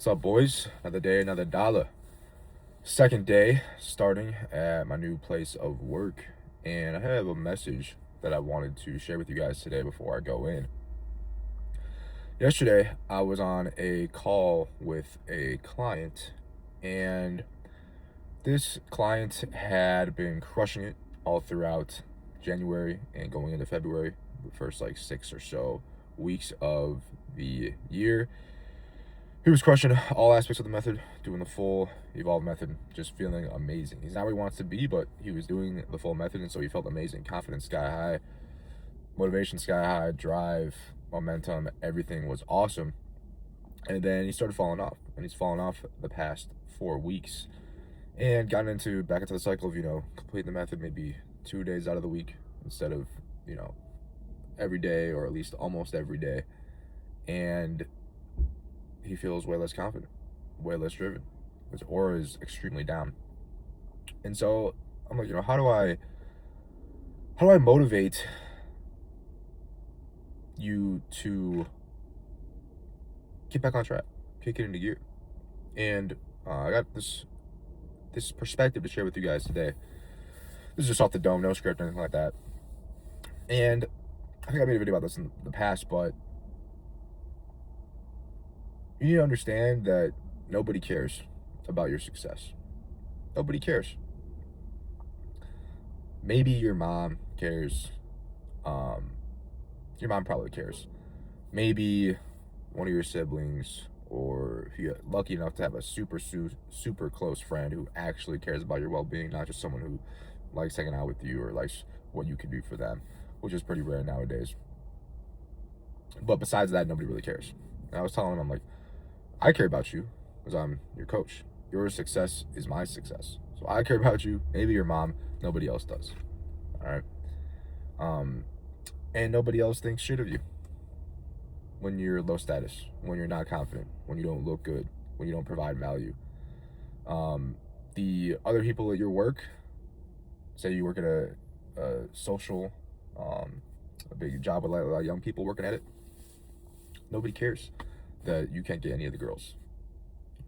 What's up, boys? Another day, another dollar. Second day starting at my new place of work, and I have a message that I wanted to share with you guys today before I go in. Yesterday, I was on a call with a client, and this client had been crushing it all throughout January and going into February, the first like 6 or so weeks of the year. He was crushing all aspects of the method, doing the full evolve method, just feeling amazing. He's not where he wants to be, but he was doing the full method, and so he felt amazing. Confidence sky high, motivation sky high, drive, momentum, everything was awesome. And then he started falling off, and he's fallen off the past 4 weeks and gotten back into the cycle of, completing the method maybe 2 days out of the week instead of, every day, or at least almost every day. And he feels way less confident, way less driven. His aura is extremely down. And so I'm like, how do I motivate you to get back on track, kick it into gear? And I got this perspective to share with you guys today. This is just off the dome, no script, anything like that. And I think I made a video about this in the past, but you need to understand that nobody cares about your success. Nobody cares. Maybe your mom cares. Your mom probably cares. Maybe one of your siblings, or if you're lucky enough to have a super close friend who actually cares about your well-being, not just someone who likes hanging out with you or likes what you can do for them, which is pretty rare nowadays. But besides that, nobody really cares. And I was telling him, I'm like, I care about you because I'm your coach. Your success is my success. So I care about you. Maybe your mom. Nobody else does. All right. And nobody else thinks shit of you when you're low status, when you're not confident, when you don't look good, when you don't provide value. The other people at your work, say you work at a social, a big job with a lot of young people working at it. Nobody cares that you can't get any of the girls.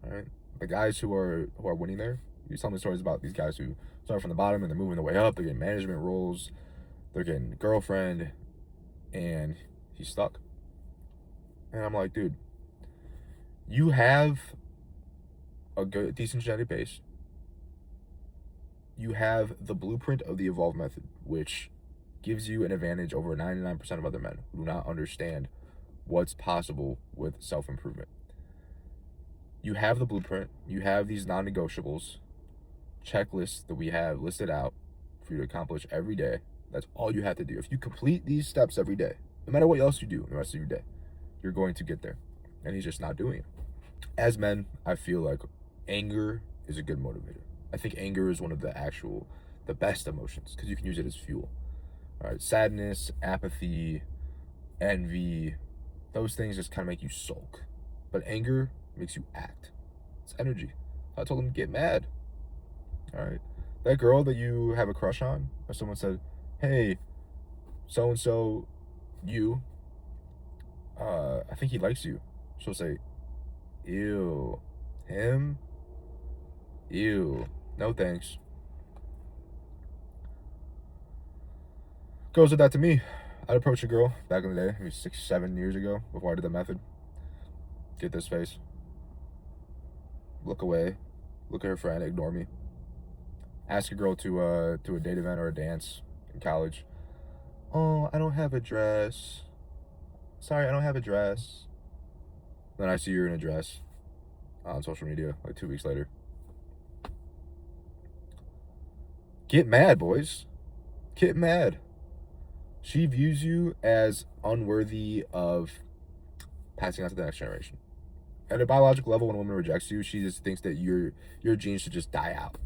All right, the guys who are winning there, you tell me stories about these guys who start from the bottom and they're moving their way up. They're getting management roles, they're getting girlfriend, and he's stuck. And I'm like, dude, you have a decent genetic base. You have the blueprint of the evolve method, which gives you an advantage over 99% of other men who do not understand what's possible with self-improvement. You have the blueprint. You have these non-negotiables, checklists that we have listed out for you to accomplish every day. That's all you have to do. If you complete these steps every day, no matter what else you do the rest of your day, you're going to get there. And he's just not doing it. As men, I feel like anger is a good motivator. I think anger is one of the best emotions because you can use it as fuel. All right, sadness, apathy, envy, those things just kind of make you sulk. But anger makes you act. It's energy. I told him, get mad. All right. That girl that you have a crush on, or someone said, hey, so-and-so, I think he likes you. She'll say, ew, him? Ew, no thanks. Girls did that to me. I'd approach a girl back in the day, maybe 6-7 years ago, before I did the method. Get this face. Look away. Look at her friend. Ignore me. Ask a girl to a date event or a dance in college. Oh, I don't have a dress. Sorry, I don't have a dress. Then I see you're in a dress on social media like 2 weeks later. Get mad, boys. Get mad. She views you as unworthy of passing on to the next generation. At a biological level, when a woman rejects you, she just thinks that your genes should just die out.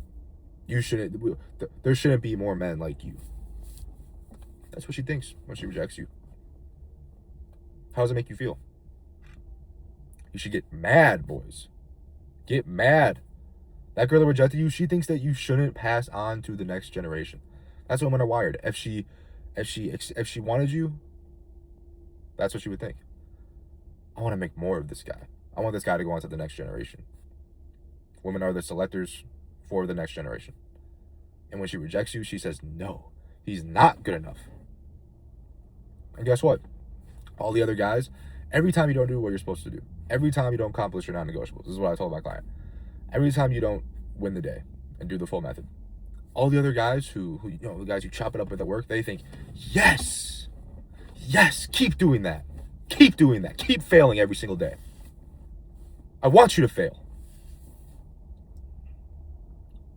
There shouldn't be more men like you. That's what she thinks when she rejects you. How does it make you feel? You should get mad, boys. Get mad. That girl that rejected you, she thinks that you shouldn't pass on to the next generation. That's how women are wired. If she wanted you, that's what she would think. I want to make more of this guy. I want this guy to go on to the next generation. Women are the selectors for the next generation. And when she rejects you, she says, no, he's not good enough. And guess what? All the other guys, every time you don't do what you're supposed to do, every time you don't accomplish your non-negotiables, this is what I told my client. Every time you don't win the day and do the full method, all the other guys who the guys who chop it up with at work, they think, yes, keep doing that. Keep doing that. Keep failing every single day. I want you to fail.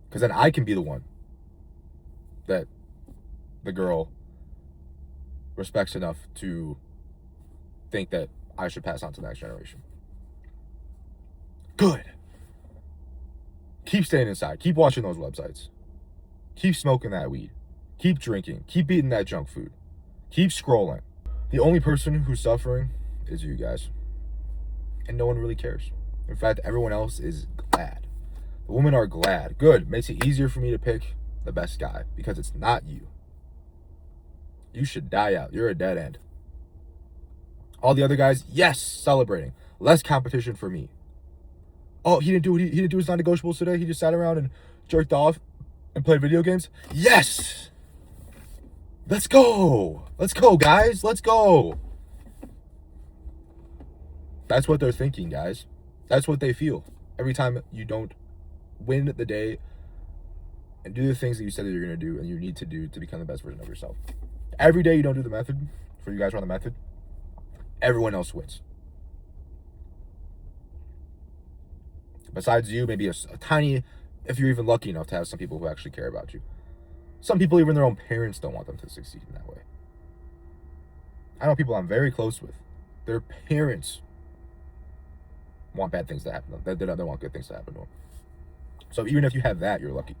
Because then I can be the one that the girl respects enough to think that I should pass on to the next generation. Good. Keep staying inside. Keep watching those websites. Keep smoking that weed. Keep drinking. Keep eating that junk food. Keep scrolling. The only person who's suffering is you guys. And no one really cares. In fact, everyone else is glad. The women are glad. Good. Makes it easier for me to pick the best guy because it's not you. You should die out. You're a dead end. All the other guys, yes, celebrating. Less competition for me. Oh, he didn't do his non-negotiables today. He just sat around and jerked off and played video games. Yes. Let's go. Let's go, guys. Let's go. That's what they're thinking, guys. That's what they feel. Every time you don't win the day and do the things that you said that you're going to do and you need to do to become the best version of yourself. Every day you don't do the method, for you guys who are on the method, everyone else wins. Besides you, maybe a tiny, if you're even lucky enough to have some people who actually care about you. Some people, even their own parents, don't want them to succeed in that way. I know people I'm very close with. Their parents want bad things to happen to them. They don't want good things to happen to them. So even if you have that, you're lucky.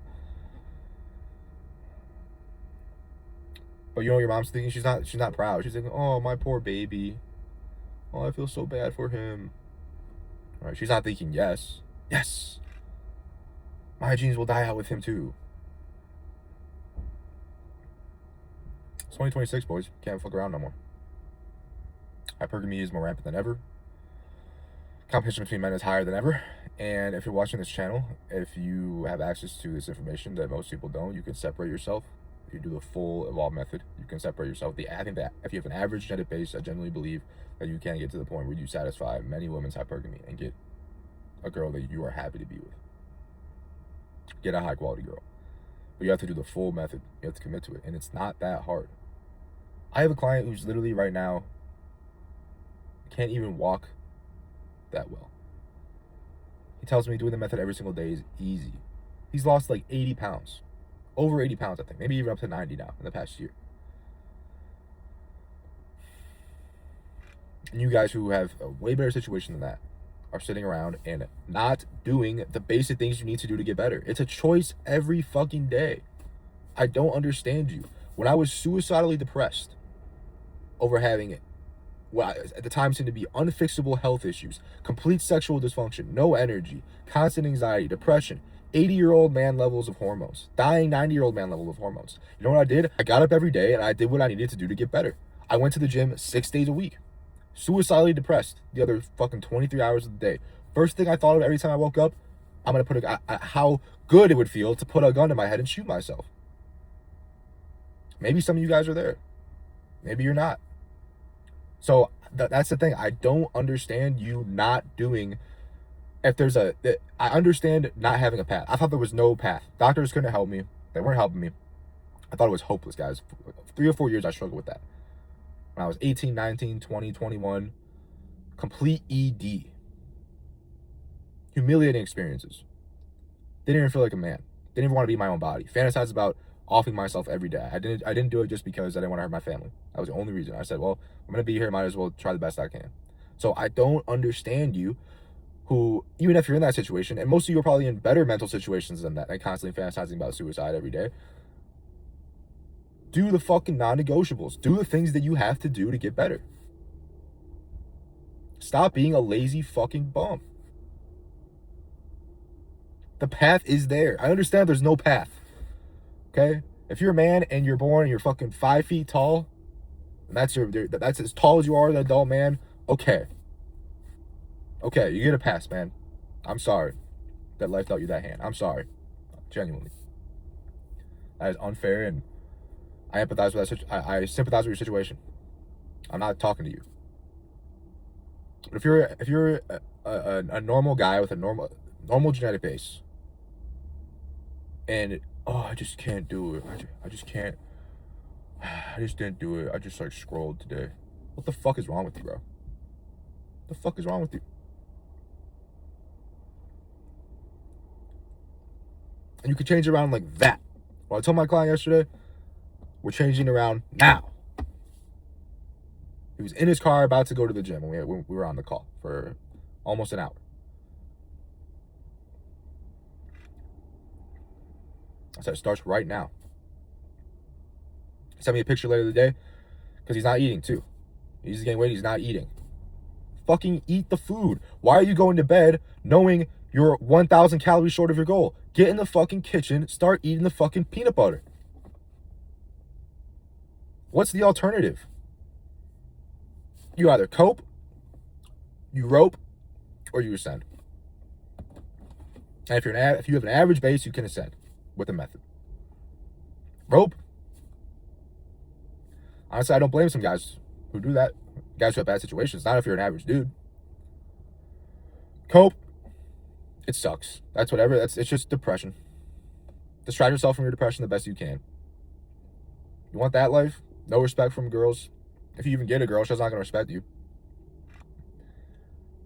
But you know what your mom's thinking? She's not proud. She's thinking, oh, my poor baby. Oh, I feel so bad for him. All right, she's not thinking, yes. My genes will die out with him too. It's 2026, boys. Can't fuck around no more. Hypergamy is more rampant than ever. Competition between men is higher than ever. And if you're watching this channel, if you have access to this information that most people don't, you can separate yourself. If you do the full evolve method, you can separate yourself. I think that if you have an average genetic base, I genuinely believe that you can get to the point where you satisfy many women's hypergamy and get a girl that you are happy to be with. Get a high quality girl. But you have to do the full method. You have to commit to it. And it's not that hard. I have a client who's literally right now can't even walk that well. He tells me doing the method every single day is easy. He's lost like 80 pounds. Over 80 pounds, I think. Maybe even up to 90 now in the past year. And you guys who have a way better situation than that are sitting around and not doing the basic things you need to do to get better. It's a choice every fucking day. I don't understand you. When I was suicidally depressed over having what at the time seemed to be unfixable health issues, complete sexual dysfunction, no energy, constant anxiety, depression, 80-year-old man levels of hormones, dying 90-year-old man level of hormones. You know what I did? I got up every day and I did what I needed to do to get better. I went to the gym 6 days a week. Suicidally depressed the other fucking 23 hours of the day. First thing I thought of every time I woke up, I'm going to put how good it would feel to put a gun in my head and shoot myself. Maybe some of you guys are there. Maybe you're not. So that's the thing. I don't understand you not doing. I understand not having a path. I thought there was no path. Doctors couldn't help me. They weren't helping me. I thought it was hopeless, guys. 3 or 4 years I struggled with that. When I was 18, 19, 20, 21, complete ED. Humiliating experiences. Didn't even feel like a man. Didn't even want to be my own body. Fantasized about offing myself every day. I didn't do it just because I didn't want to hurt my family. That was the only reason. I said, well, I'm going to be here. Might as well try the best I can. So I don't understand you who, even if you're in that situation, and most of you are probably in better mental situations than that and constantly fantasizing about suicide every day. Do the fucking non-negotiables. Do the things that you have to do to get better. Stop being a lazy fucking bum. The path is there. I understand there's no path. Okay? If you're a man and you're born and you're fucking 5 feet tall, and that's as tall as you are as an adult man, okay. Okay, you get a pass, man. I'm sorry that life dealt you that hand. I'm sorry. Genuinely. That is unfair, and I empathize with that. I sympathize with your situation. I'm not talking to you. But if you're a normal guy with a normal genetic base, and I just can't do it. I just can't. I just didn't do it. I just like scrolled today. What the fuck is wrong with you, bro? What the fuck is wrong with you? And you can change it around like that. Well, I told my client yesterday, we're changing around now. He was in his car about to go to the gym when we were on the call for almost an hour. I said, it starts right now. He sent me a picture later today because he's not eating too. He's getting weight, he's not eating. Fucking eat the food. Why are you going to bed knowing you're 1,000 calories short of your goal? Get in the fucking kitchen, start eating the fucking peanut butter. What's the alternative? You either cope, you rope, or you ascend. And if you have an average base, you can ascend with a method. Rope. Honestly, I don't blame some guys who do that. Guys who have bad situations. Not if you're an average dude. Cope. It sucks. That's whatever. It's just depression. Distract yourself from your depression the best you can. You want that life? No respect from girls. If you even get a girl, she's not going to respect you.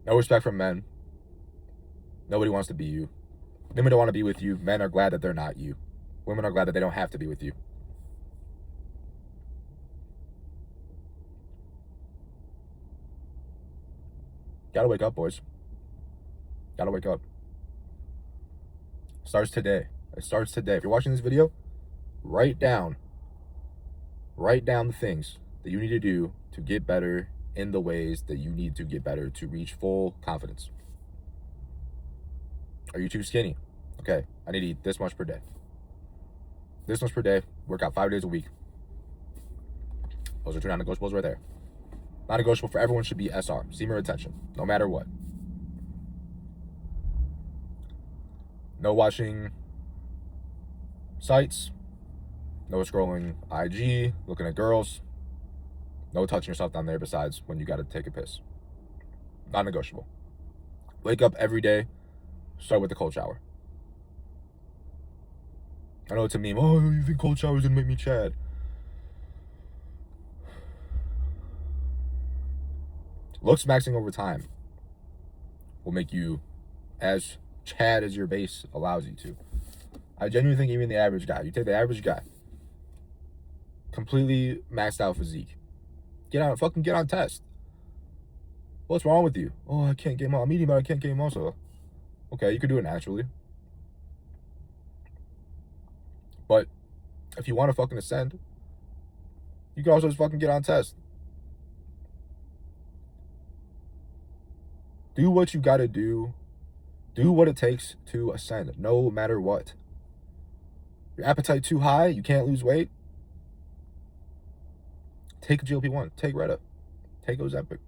No respect from men. Nobody wants to be you. Women don't want to be with you. Men are glad that they're not you. Women are glad that they don't have to be with you. Gotta wake up, boys. Gotta wake up. Starts today. It starts today. If you're watching this video, write down the things that you need to do to get better in the ways that you need to get better to reach full confidence. Are you too skinny? Okay, I need to eat this much per day. This much per day, work out 5 days a week. Those are 2 non-negotiables right there. Non-negotiable for everyone should be SR, semen retention, no matter what. No watching sites, no scrolling IG, looking at girls, no touching yourself down there besides when you gotta take a piss. Non-negotiable. Wake up every day, start with the cold shower. I know it's a meme, oh, you think cold showers gonna make me Chad? Looks maxing over time will make you as Chad as your base allows you to. I genuinely think even the average guy, you take the average guy, completely maxed out physique, get on test. What's wrong with you? Oh, I can't gain muscle. I'm eating, but I can't gain muscle. Okay, you could do it naturally. But if you want to fucking ascend, you can also just fucking get on test. Do what you gotta do. Do what it takes to ascend, no matter what. Your appetite too high, you can't lose weight. Take a GLP-1, take Retta, take Ozempic.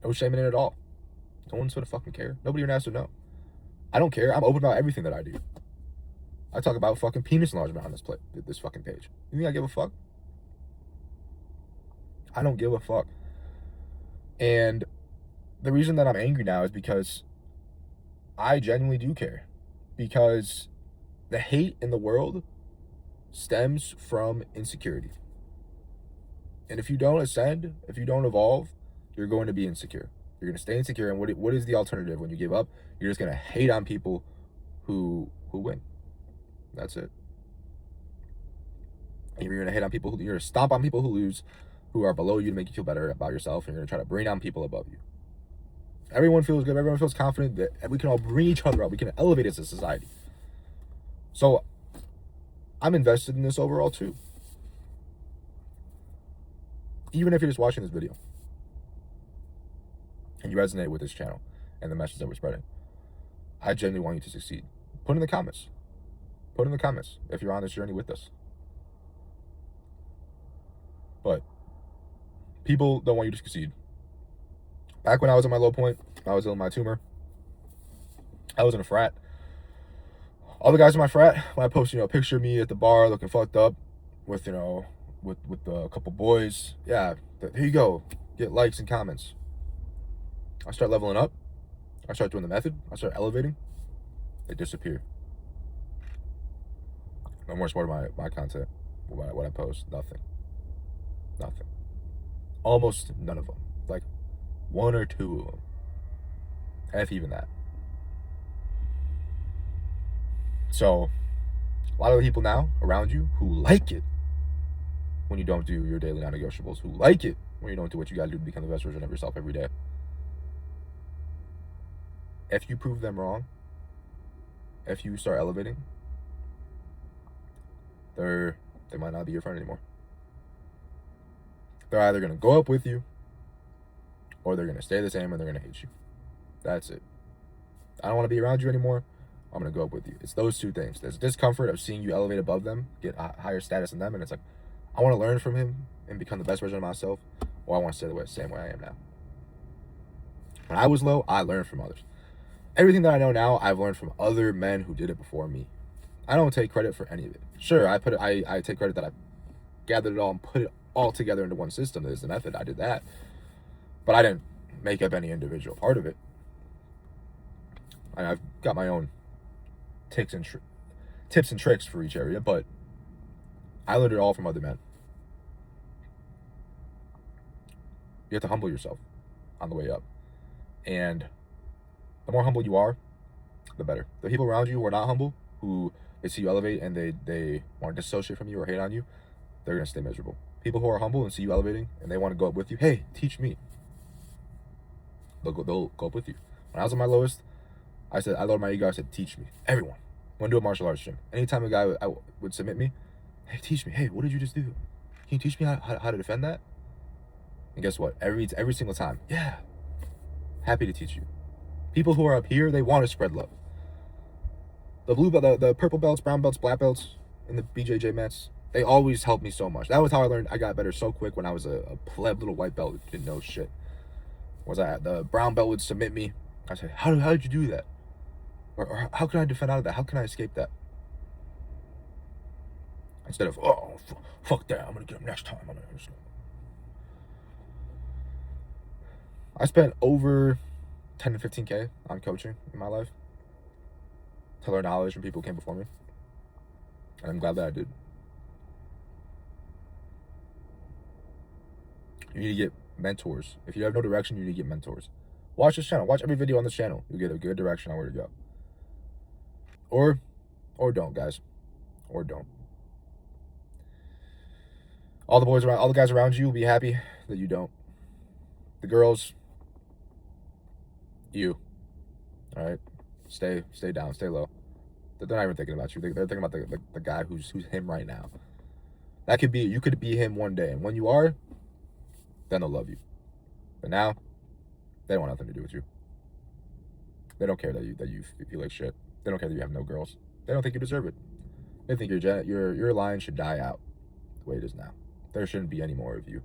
No shame in it at all. No one's gonna fucking care. Nobody even has to know. I don't care. I'm open about everything that I do. I talk about fucking penis enlargement on this fucking page. You think I give a fuck? I don't give a fuck. And the reason that I'm angry now is because I genuinely do care. Because the hate in the world stems from insecurity. And if you don't ascend, if you don't evolve, you're going to be insecure. You're going to stay insecure. And what is the alternative when you give up? You're just going to hate on people who win. That's it. And you're going to hate on people you're going to stomp on people who lose, who are below you to make you feel better about yourself. And you're going to try to bring down people above you. Everyone feels good. Everyone feels confident that we can all bring each other up. We can elevate as a society. So I'm invested in this overall too. Even if you're just watching this video and you resonate with this channel and the message that we're spreading, I genuinely want you to succeed. Put in the comments. Put in the comments if you're on this journey with us. But people don't want you to succeed. Back when I was at my low point, I was in my tumor. I was in a frat. All the guys in my frat, when I post, a picture of me at the bar looking fucked up with, with a couple boys, yeah, here you go. Get likes and comments. I start leveling up. I start doing the method. I start elevating. They disappear. No more support of my content. What I post. Nothing. Almost none of them. Like one or two of them. If even that. So, a lot of the people now around you who like it when you don't do your daily non-negotiables, who like it when you don't do what you gotta do to become the best version of yourself every day. If you prove them wrong, if you start elevating, they might not be your friend anymore. They're either gonna go up with you, or they're gonna stay the same and they're gonna hate you. That's it. I don't want to be around you anymore. I'm gonna go up with you. It's those two things. There's discomfort of seeing you elevate above them, get a higher status than them, and it's like, I want to learn from him and become the best version of myself, or I want to stay the same way I am now. When I was low, I learned from others. Everything that I know now, I've learned from other men who did it before me. I don't take credit for any of it. Sure, I take credit that I gathered it all and put it all together into one system. There's the method. I did that, but I didn't make up any individual part of it. I've got my own tips and tricks for each area, but I learned it all from other men. You have to humble yourself on the way up. And the more humble you are, the better. The people around you who are not humble, who they see you elevate and they want to dissociate from you or hate on you, they're going to stay miserable. People who are humble and see you elevating and they want to go up with you, hey, teach me. They'll go up with you. When I was at my lowest, I lowered my ego. I said, teach me. Everyone. Want to do a martial arts gym. Anytime a guy would submit me, hey, teach me. Hey, what did you just do? Can you teach me how to defend that? And guess what? Every single time, yeah, happy to teach you. People who are up here, they want to spread love. The purple belts, brown belts, black belts, and the BJJ mats, they always helped me so much. That was how I learned. I got better so quick when I was a pleb little white belt that didn't know shit. The brown belt would submit me. I said, how did you do that? Or how can I defend out of that? How can I escape that? Instead of, fuck that, I'm going to get him next time. I spent over 10 to 15K on coaching in my life to learn knowledge from people who came before me. And I'm glad that I did. You need to get mentors. If you have no direction, you need to get mentors. Watch this channel. Watch every video on this channel. You'll get a good direction on where to go. Or don't, guys. Or don't. All the guys around you will be happy that you don't. The girls, you. All right? Stay down, stay low. They're not even thinking about you. They're thinking about the guy who's him right now. You could be him one day. And when you are, then they'll love you. But now, they don't want nothing to do with you. They don't care that you feel like shit. They don't care that you have no girls. They don't think you deserve it. They think your line should die out the way it is now. There shouldn't be any more of you.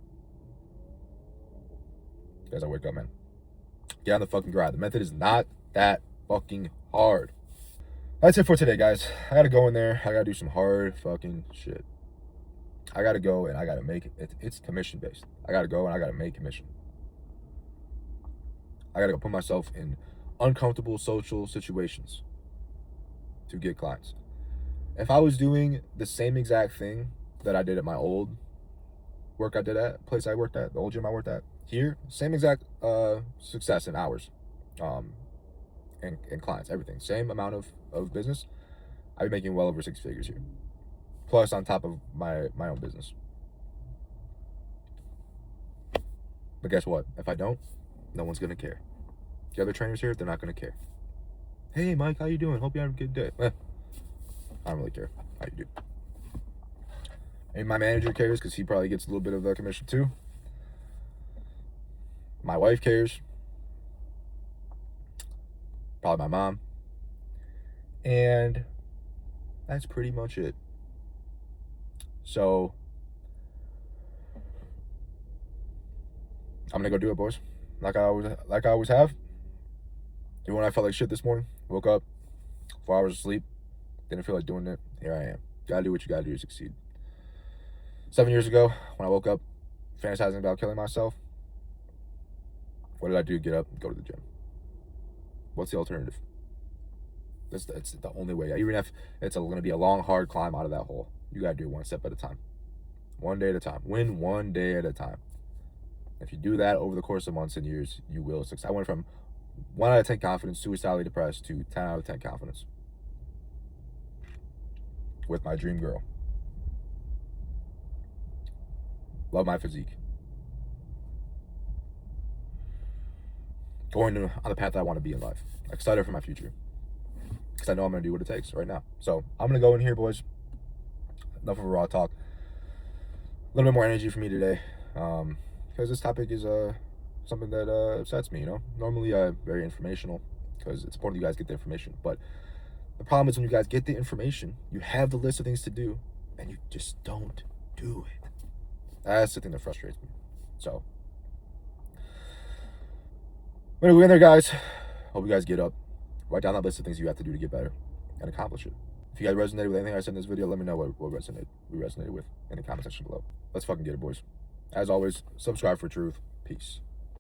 Guys, I wake up, man. Get on the fucking grind. The method is not that fucking hard. That's it for today, guys. I gotta go in there. I gotta do some hard fucking shit. I gotta go and I gotta make it. It's commission based. I gotta go and I gotta make commission. I gotta go put myself in uncomfortable social situations to get clients. If I was doing the same exact thing that I did at my old place I worked at, the old gym I worked at, here, same exact success in hours, and clients, everything, same amount of business, I'd be making well over 6 figures here, plus on top of my own business. But guess what? If I don't, no one's gonna care. The other trainers here, they're not gonna care. Hey, Mike, how you doing? Hope you have a good day. I don't really care how you do. Maybe my manager cares because he probably gets a little bit of the commission too. My wife cares. Probably my mom. And that's pretty much it. So I'm gonna go do it, boys. like I always have. Even when I felt like shit this morning, woke up, 4 hours of sleep, didn't feel like doing it. Here I am. Gotta do what you gotta do to succeed. 7 years ago, when I woke up, fantasizing about killing myself, what did I do? Get up, go to the gym. What's the alternative? It's the only way. Even if it's going to be a long, hard climb out of that hole, you gotta do it one step at a time. One day at a time. Win one day at a time. If you do that over the course of months and years, you will succeed. I went from 1 out of 10 confidence, suicidally depressed, to 10 out of 10 confidence with my dream girl. Love my physique. Going on the path that I want to be in life. Excited for my future. Because I know I'm going to do what it takes right now. So I'm going to go in here, boys. Enough of a raw talk. A little bit more energy for me today. Because this topic is something that upsets me, you know. Normally very informational, because it's important you guys get the information. But the problem is when you guys get the information, you have the list of things to do, and you just don't do it. That's the thing that frustrates me. So, when we're in there, guys, hope you guys get up. Write down that list of things you have to do to get better and accomplish it. If you guys resonated with anything I said in this video, let me know what we resonated with in the comment section below. Let's fucking get it, boys. As always, subscribe for truth. Peace.